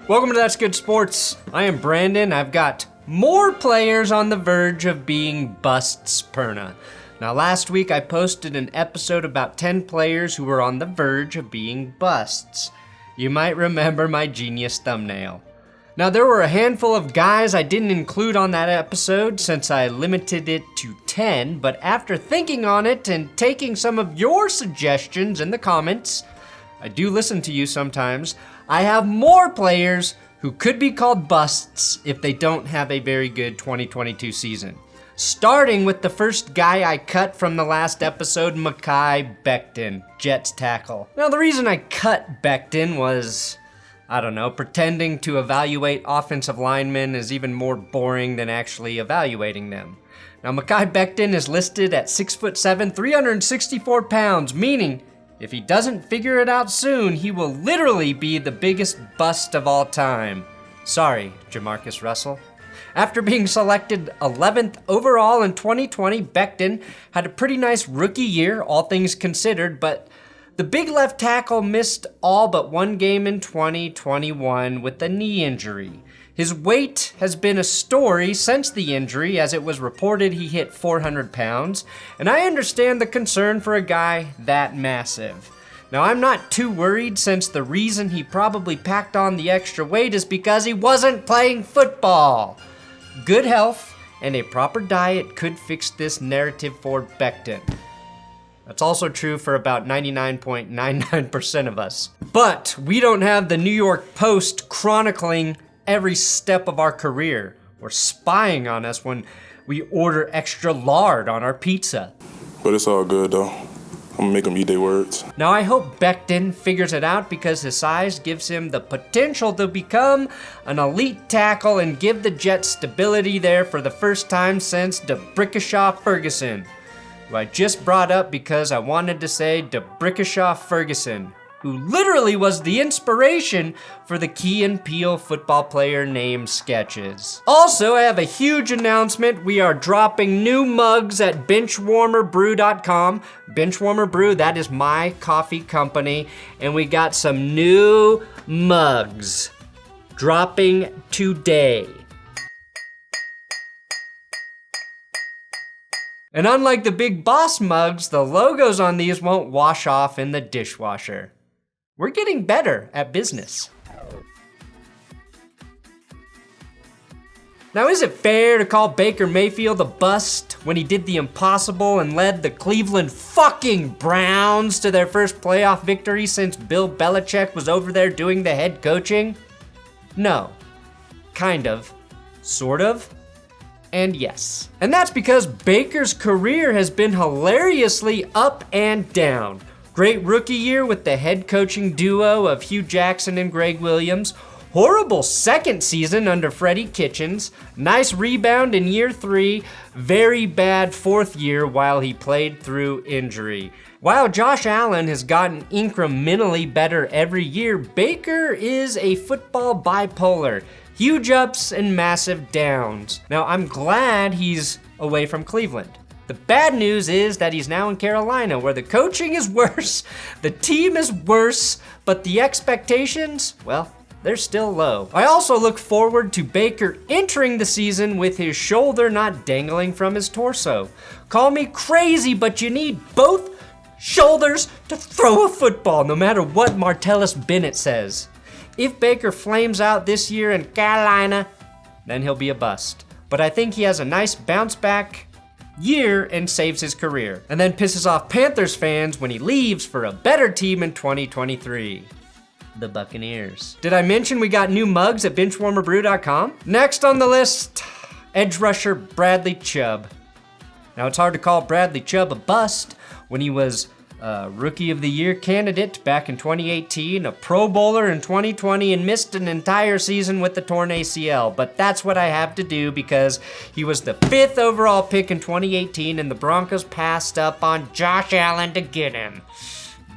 Welcome to That's Good Sports. I am Brandon. I've got more players on the verge of being BUSTS Perna. Now last week I posted an episode about 10 players who were on the verge of being busts. You might remember my genius thumbnail. Now there were a handful of guys I didn't include on that episode since I limited it to 10, but after thinking on it and taking some of your suggestions in the comments, I do listen to you sometimes, I have more players who could be called busts if they don't have a very good 2022 season. Starting with the first guy I cut from the last episode, Makai Beckton, Jets tackle. Now the reason I cut Beckton was, pretending to evaluate offensive linemen is even more boring than actually evaluating them. Now Makai Beckton is listed at 6'7", 364 pounds, meaning if he doesn't figure it out soon, he will literally be the biggest bust of all time. Sorry, Jamarcus Russell. After being selected 11th overall in 2020, Beckton had a pretty nice rookie year, all things considered, but the big left tackle missed all but one game in 2021 with a knee injury. His weight has been a story since the injury, as it was reported he hit 400 pounds, and I understand the concern for a guy that massive. Now, I'm not too worried since the reason he probably packed on the extra weight is because he wasn't playing football. Good health and a proper diet could fix this narrative for Beckton. That's also true for about 99.99% of us. But we don't have the New York Post chronicling every step of our career or spying on us when we order extra lard on our pizza. But it's all good though. I'm gonna make them eat their words. Now I hope Beckton figures it out because his size gives him the potential to become an elite tackle and give the Jets stability there for the first time since DeBrickashaw Ferguson, who I just brought up because I wanted to say DeBrickashaw Ferguson, who literally was the inspiration for the Key and Peele football player named sketches. Also, I have a huge announcement. We are dropping new mugs at BenchwarmerBrew.com. Benchwarmer Brew, that is my coffee company, and we got some new mugs dropping today. And unlike the Big Boss mugs, the logos on these won't wash off in the dishwasher. We're getting better at business. Now, is it fair to call Baker Mayfield a bust when he did the impossible and led the Cleveland fucking Browns to their first playoff victory since Bill Belichick was over there doing the head coaching? No. Kind of. Sort of. And yes. And that's because Baker's career has been hilariously up and down. Great rookie year with the head coaching duo of Hugh Jackson and Greg Williams. Horrible second season under Freddie Kitchens. Nice rebound in year 3. Very bad fourth year while he played through injury. While Josh Allen has gotten incrementally better every year, Baker is a football bipolar. Huge ups and massive downs. Now, I'm glad he's away from Cleveland. The bad news is that he's now in Carolina, where the coaching is worse, the team is worse, but the expectations, well, they're still low. I also look forward to Baker entering the season with his shoulder not dangling from his torso. Call me crazy, but you need both shoulders to throw a football, no matter what Martellus Bennett says. If Baker flames out this year in Carolina, then he'll be a bust. But I think he has a nice bounce back year and saves his career, and then pisses off Panthers fans when he leaves for a better team in 2023. The Buccaneers. Did I mention we got new mugs at BenchwarmerBrew.com? Next on the list, edge rusher Bradley Chubb. Now it's hard to call Bradley Chubb a bust when he was Rookie of the Year candidate back in 2018, a Pro Bowler in 2020, and missed an entire season with the torn ACL. But that's what I have to do because he was the 5th overall pick in 2018 and the Broncos passed up on Josh Allen to get him.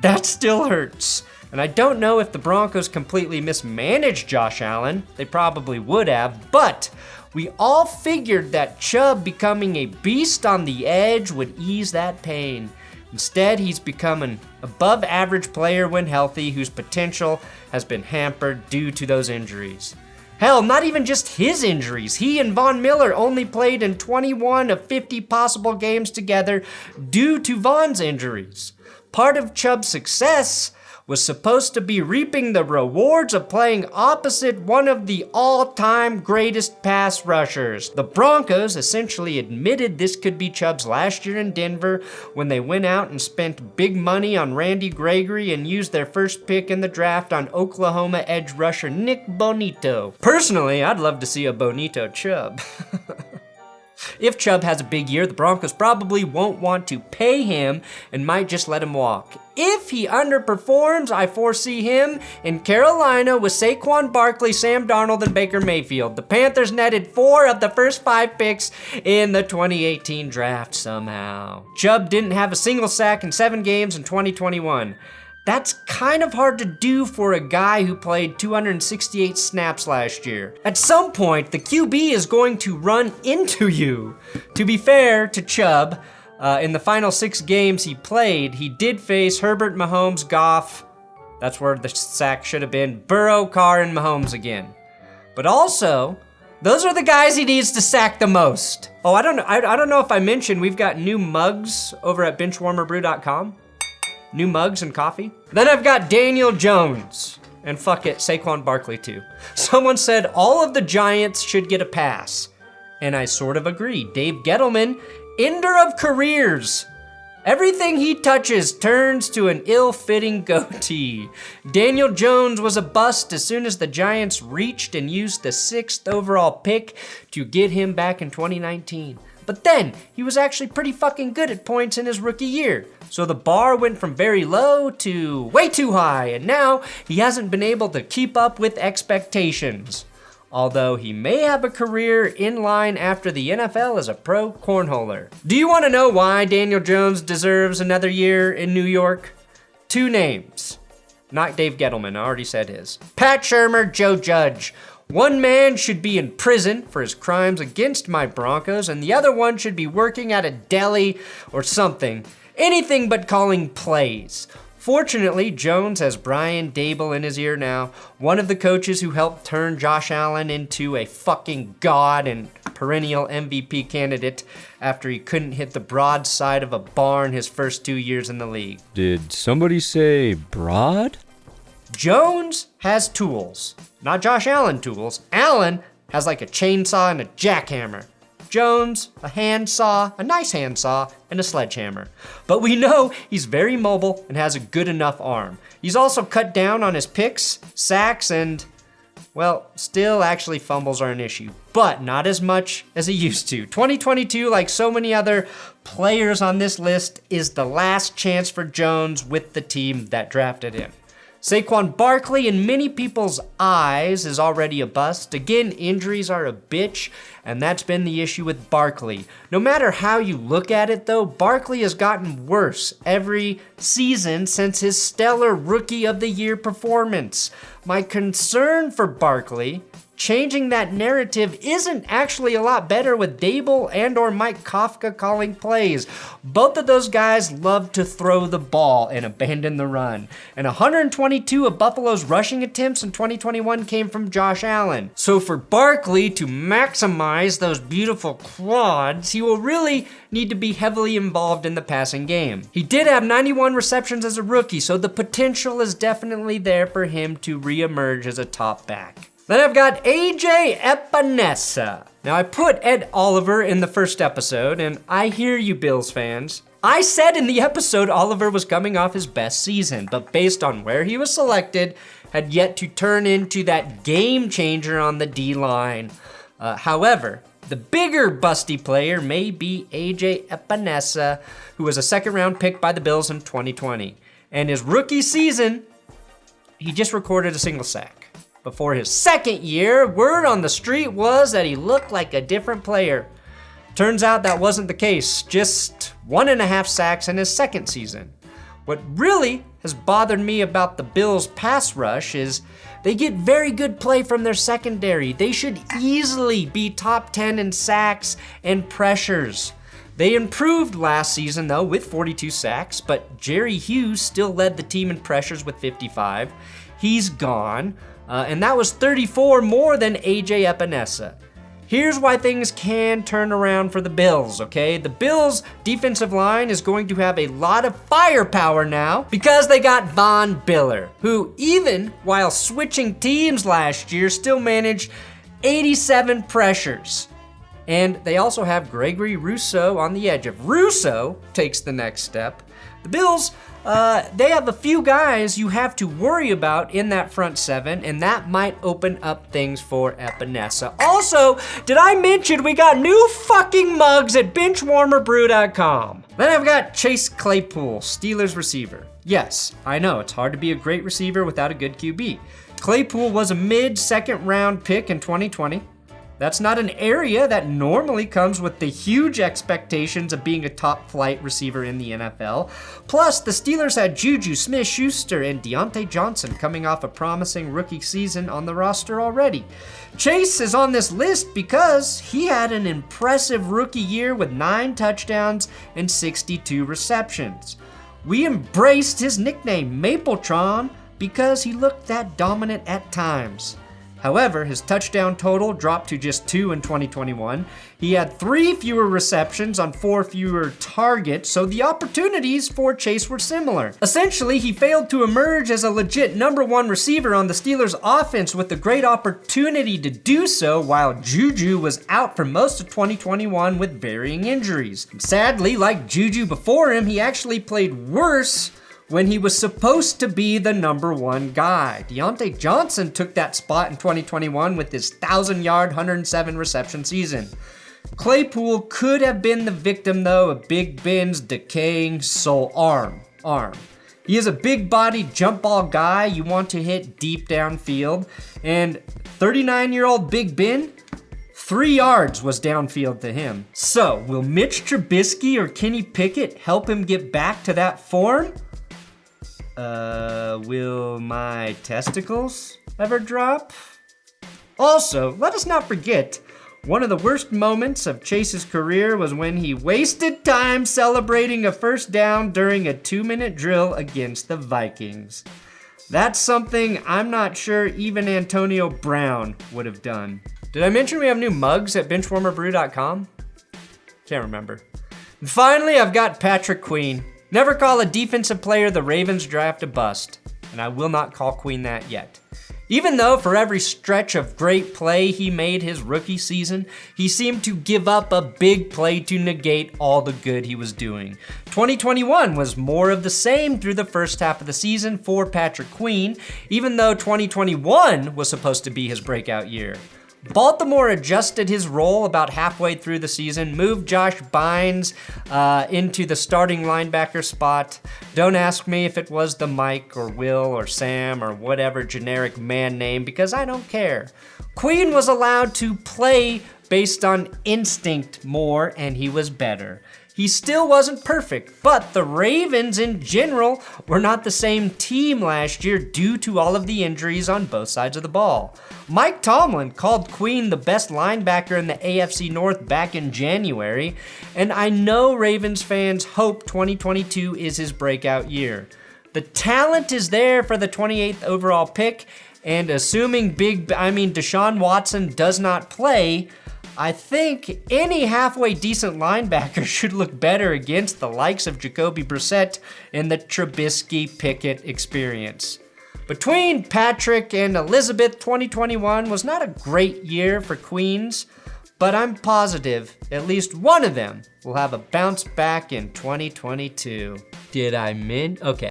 That still hurts. And I don't know if the Broncos completely mismanaged Josh Allen. They probably would have, but we all figured that Chubb becoming a beast on the edge would ease that pain. Instead, he's become an above-average player when healthy whose potential has been hampered due to those injuries. Hell, not even just his injuries. He and Von Miller only played in 21 of 50 possible games together due to Von's injuries. Part of Chubb's success was supposed to be reaping the rewards of playing opposite one of the all-time greatest pass rushers. The Broncos essentially admitted this could be Chubb's last year in Denver when they went out and spent big money on Randy Gregory and used their first pick in the draft on Oklahoma edge rusher Nick Bonito. Personally, I'd love to see a Bonito Chubb. If Chubb has a big year, the Broncos probably won't want to pay him and might just let him walk. If he underperforms, I foresee him in Carolina with Saquon Barkley, Sam Darnold, and Baker Mayfield. The Panthers netted 4 of the first 5 picks in the 2018 draft somehow. Chubb didn't have a single sack in 7 games in 2021. That's kind of hard to do for a guy who played 268 snaps last year. At some point, the QB is going to run into you. To be fair to Chubb, in the final 6 games he played, he did face Herbert, Mahomes, Goff. That's where the sack should have been. Burrow, Carr, and Mahomes again. But also, those are the guys he needs to sack the most. Oh, I don't know if I mentioned we've got new mugs over at BenchwarmerBrew.com. New mugs and coffee. Then I've got Daniel Jones. And fuck it, Saquon Barkley too. Someone said all of the Giants should get a pass. And I sort of agree. Dave Gettleman, ender of careers. Everything he touches turns to an ill-fitting goatee. Daniel Jones was a bust as soon as the Giants reached and used the 6th overall pick to get him back in 2019. But then, he was actually pretty fucking good at points in his rookie year. So the bar went from very low to way too high, and now he hasn't been able to keep up with expectations. Although he may have a career in line after the NFL as a pro cornholer. Do you want to know why Daniel Jones deserves another year in New York? 2 names. Not Dave Gettleman, I already said his. Pat Shurmur, Joe Judge. One man should be in prison for his crimes against my Broncos, and the other one should be working at a deli or something. Anything but calling plays. Fortunately, Jones has Brian Daboll in his ear now, one of the coaches who helped turn Josh Allen into a fucking god and perennial MVP candidate after he couldn't hit the broadside of a barn his first 2 years in the league. Did somebody say broad? Jones has tools, not Josh Allen tools. Allen has like a chainsaw and a jackhammer. Jones, a handsaw, a nice handsaw, and a sledgehammer. But we know he's very mobile and has a good enough arm. He's also cut down on his picks, sacks, and, well, still actually fumbles are an issue, but not as much as he used to. 2022, like so many other players on this list, is the last chance for Jones with the team that drafted him. Saquon Barkley, in many people's eyes, is already a bust. Again, injuries are a bitch, and that's been the issue with Barkley. No matter how you look at it, though, Barkley has gotten worse every season since his stellar Rookie of the Year performance. My concern for Barkley, changing that narrative isn't actually a lot better with Daboll and or Mike Kafka calling plays. Both of those guys love to throw the ball and abandon the run. And 122 of Buffalo's rushing attempts in 2021 came from Josh Allen. So for Barkley to maximize those beautiful quads, he will really need to be heavily involved in the passing game. He did have 91 receptions as a rookie, so the potential is definitely there for him to reemerge as a top back. Then I've got AJ Epinesa. Now I put Ed Oliver in the first episode, and I hear you Bills fans. I said in the episode Oliver was coming off his best season, but based on where he was selected, had yet to turn into that game changer on the D-line. However, the bigger busty player may be AJ Epinesa, who was a 2nd-round pick by the Bills in 2020. And his rookie season, he just recorded a single sack. Before his 2nd year, word on the street was that he looked like a different player. Turns out that wasn't the case, just 1.5 sacks in his 2nd season. What really has bothered me about the Bills' pass rush is they get very good play from their secondary. They should easily be top 10 in sacks and pressures. They improved last season though with 42 sacks, but Jerry Hughes still led the team in pressures with 55. He's gone, and that was 34 more than AJ Epinesa. Here's why things can turn around for the Bills, okay? The Bills' defensive line is going to have a lot of firepower now because they got Von Miller, who even while switching teams last year still managed 87 pressures. And they also have Gregory Rousseau on the edge. If Rousseau takes the next step, the Bills, they have a few guys you have to worry about in that front seven, and that might open up things for Epinesa. Also, did I mention we got new fucking mugs at BenchwarmerBrew.com? Then I've got Chase Claypool, Steelers receiver. Yes, I know, it's hard to be a great receiver without a good QB. Claypool was a mid-second round pick in 2020. That's not an area that normally comes with the huge expectations of being a top flight receiver in the NFL. Plus, the Steelers had Juju Smith-Schuster and Deontay Johnson coming off a promising rookie season on the roster already. Chase is on this list because he had an impressive rookie year with 9 touchdowns and 62 receptions. We embraced his nickname, Mapletron, because he looked that dominant at times. However, his touchdown total dropped to just 2 in 2021. He had 3 fewer receptions on 4 fewer targets, so the opportunities for Chase were similar. Essentially, he failed to emerge as a legit number 1 receiver on the Steelers' offense with a great opportunity to do so while Juju was out for most of 2021 with varying injuries. Sadly, like Juju before him, he actually played worse when he was supposed to be the number 1 guy. Deontay Johnson took that spot in 2021 with his 1,000-yard, 107 reception season. Claypool could have been the victim though of Big Ben's decaying soul arm. He is a big-bodied jump ball guy you want to hit deep downfield, and 39-year-old Big Ben, 3 yards was downfield to him. So, will Mitch Trubisky or Kenny Pickett help him get back to that form? Will my testicles ever drop? Also, let us not forget, one of the worst moments of Chase's career was when he wasted time celebrating a first down during a 2-minute drill against the Vikings. That's something I'm not sure even Antonio Brown would have done. Did I mention we have new mugs at BenchwarmerBrew.com? Can't remember. And finally, I've got Patrick Queen. Never call a defensive player the Ravens draft a bust, and I will not call Queen that yet. Even though for every stretch of great play he made his rookie season, he seemed to give up a big play to negate all the good he was doing. 2021 was more of the same through the first half of the season for Patrick Queen, even though 2021 was supposed to be his breakout year. Baltimore adjusted his role about halfway through the season, moved Josh Bynes into the starting linebacker spot. Don't ask me if it was the Mike or Will or Sam or whatever generic man name, because I don't care. Queen was allowed to play based on instinct more, and he was better. He still wasn't perfect, but the Ravens in general were not the same team last year due to all of the injuries on both sides of the ball. Mike Tomlin called Queen the best linebacker in the AFC North back in January, and I know Ravens fans hope 2022 is his breakout year. The talent is there for the 28th overall pick, and assuming Deshaun Watson does not play, I think any halfway decent linebacker should look better against the likes of Jacoby Brissett in the Trubisky-Pickett experience. Between Patrick and Elizabeth, 2021 was not a great year for Queens, but I'm positive at least one of them will have a bounce back in 2022. Did I Okay.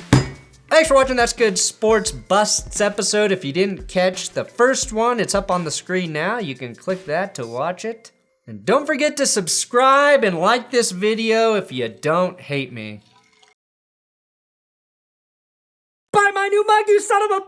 Thanks for watching That's Good Sports Busts episode. If you didn't catch the first one, it's up on the screen now. You can click that to watch it. And don't forget to subscribe and like this video if you don't hate me. Buy my new mug, you son of a